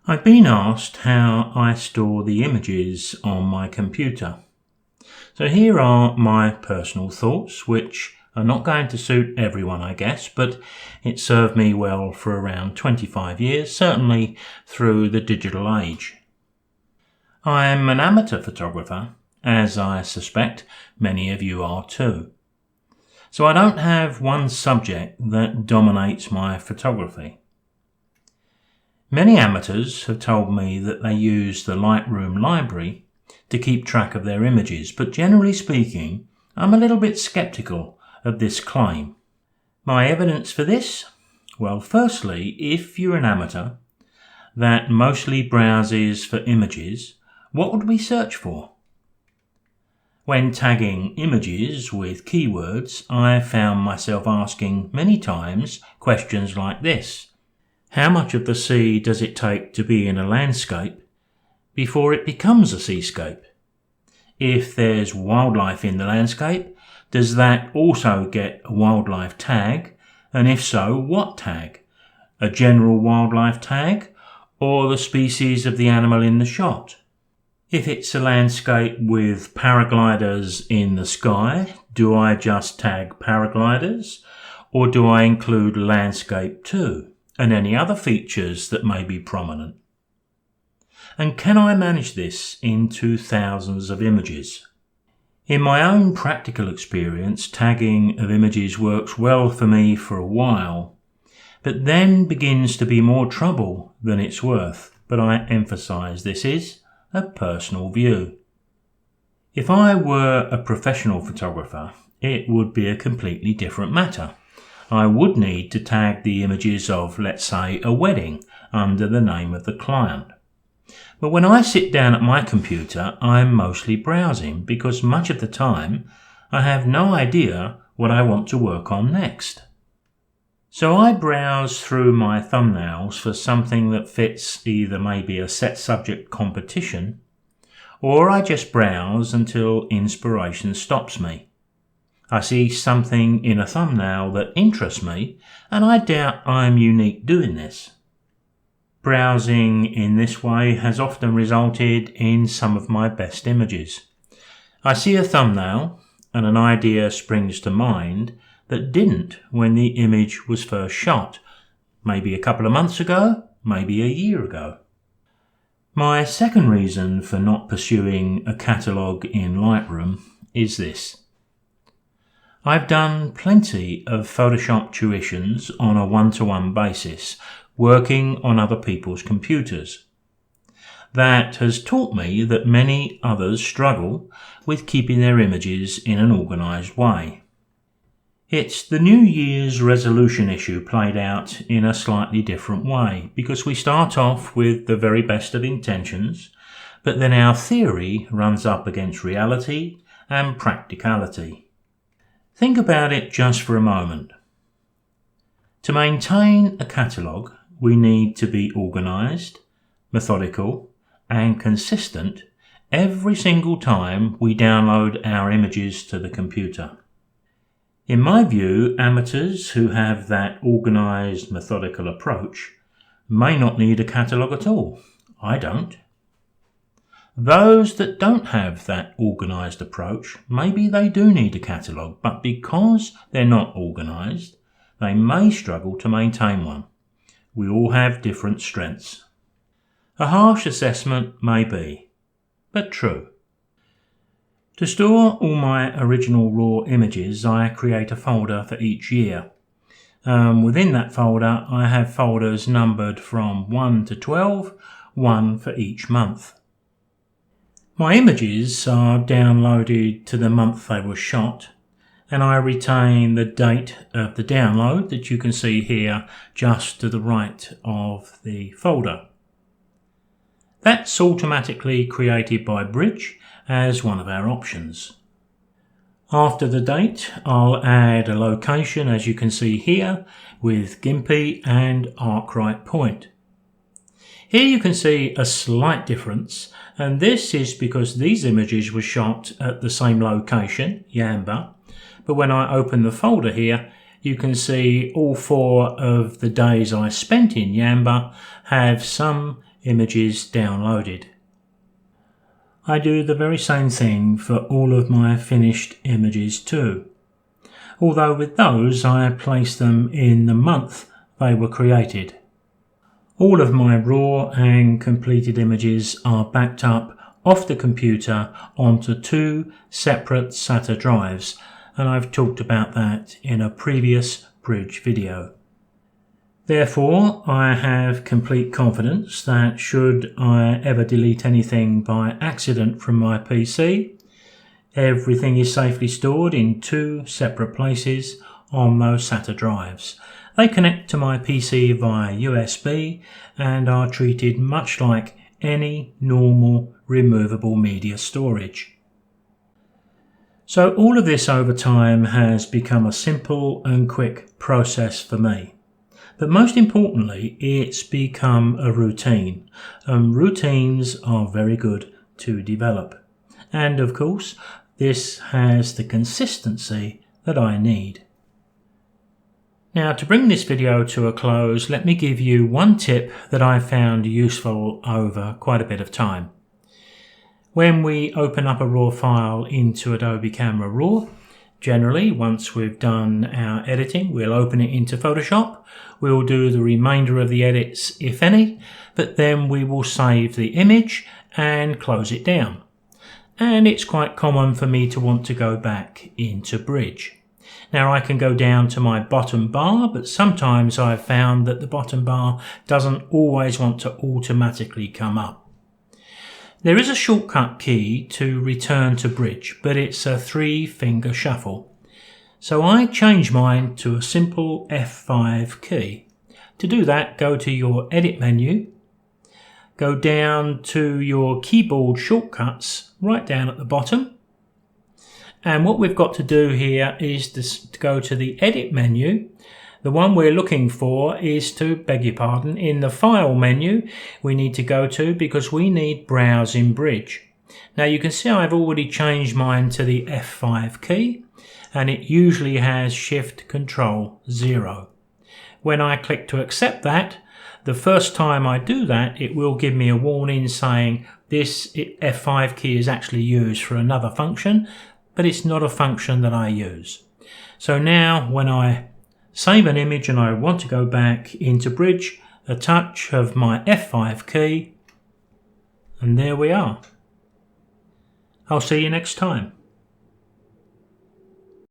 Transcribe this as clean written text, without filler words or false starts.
I've been asked how I store the images on my computer. So here are my personal thoughts, which are not going to suit everyone, I guess, but it served me well for around 25 years, certainly through the digital age. I'm an amateur photographer, as I suspect many of you are too. So I don't have one subject that dominates my photography. Many amateurs have told me that they use the Lightroom library to keep track of their images, but generally speaking, I'm a little bit skeptical of this claim. My evidence for this? Well, firstly, if you're an amateur that mostly browses for images, what would we search for? When tagging images with keywords, I found myself asking many times questions like this. How much of the sea does it take to be in a landscape before it becomes a seascape? If there's wildlife in the landscape, does that also get a wildlife tag? And if so, what tag? A general wildlife tag or the species of the animal in the shot? If it's a landscape with paragliders in the sky, do I just tag paragliders or do I include landscape too? And any other features that may be prominent? And can I manage this into thousands of images? In my own practical experience, tagging of images works well for me for a while, but then begins to be more trouble than it's worth. But I emphasize this is a personal view. If I were a professional photographer, it would be a completely different matter. I would need to tag the images of, let's say, a wedding under the name of the client. But when I sit down at my computer, I'm mostly browsing because much of the time I have no idea what I want to work on next. So I browse through my thumbnails for something that fits either maybe a set subject competition, or I just browse until inspiration stops me. I see something in a thumbnail that interests me, and I doubt I'm unique doing this. Browsing in this way has often resulted in some of my best images. I see a thumbnail, and an idea springs to mind that didn't when the image was first shot, maybe a couple of months ago, maybe a year ago. My second reason for not pursuing a catalogue in Lightroom is this. I've done plenty of Photoshop tuitions on a one-to-one basis, working on other people's computers. That has taught me that many others struggle with keeping their images in an organised way. It's the New Year's resolution issue played out in a slightly different way, because we start off with the very best of intentions, but then our theory runs up against reality and practicality. Think about it just for a moment. To maintain a catalogue, we need to be organised, methodical, and consistent every single time we download our images to the computer. In my view, amateurs who have that organised, methodical approach may not need a catalogue at all. I don't. Those that don't have that organised approach, maybe they do need a catalogue, but because they're not organised, they may struggle to maintain one. We all have different strengths. A harsh assessment may be, but true. To store all my original raw images, I create a folder for each year. Within that folder, I have folders numbered from 1 to 12, one for each month. My images are downloaded to the month they were shot, and I retain the date of the download that you can see here just to the right of the folder. That's automatically created by Bridge as one of our options. After the date, I'll add a location, as you can see here, with Gimpy and Arkwright Point. Here you can see a slight difference, and this is because these images were shot at the same location, Yamba, but when I open the folder here, you can see all 4 of the days I spent in Yamba have some images downloaded. I do the very same thing for all of my finished images too, although with those I place them in the month they were created. All of my raw and completed images are backed up off the computer onto 2 separate SATA drives, and I've talked about that in a previous Bridge video. Therefore, I have complete confidence that should I ever delete anything by accident from my PC, everything is safely stored in 2 separate places on those SATA drives. They connect to my PC via USB and are treated much like any normal removable media storage. So all of this over time has become a simple and quick process for me. But most importantly, it's become a routine, and routines are very good to develop. And of course, this has the consistency that I need. Now, to bring this video to a close, let me give you one tip that I found useful over quite a bit of time. When we open up a RAW file into Adobe Camera Raw, generally, once we've done our editing, we'll open it into Photoshop. We'll do the remainder of the edits, if any, but then we will save the image and close it down. And it's quite common for me to want to go back into Bridge. Now I can go down to my bottom bar, but sometimes I've found that the bottom bar doesn't always want to automatically come up. There is a shortcut key to return to Bridge, but it's a 3-finger shuffle. So I change mine to a simple F5 key. To do that, go to your Edit menu, go down to your keyboard shortcuts right down at the bottom. And what we've got to do here is to go to the Edit menu. The one we're looking for is to, beg your pardon, in the File menu we need to go to because we need Browse in Bridge. Now you can see I've already changed mine to the F5 key, and it usually has Shift-Control-0. When I click to accept that, the first time I do that, it will give me a warning saying this F5 key is actually used for another function, but it's not a function that I use. So now when I save an image and I want to go back into Bridge, a touch of my F5 key, and there we are. I'll see you next time.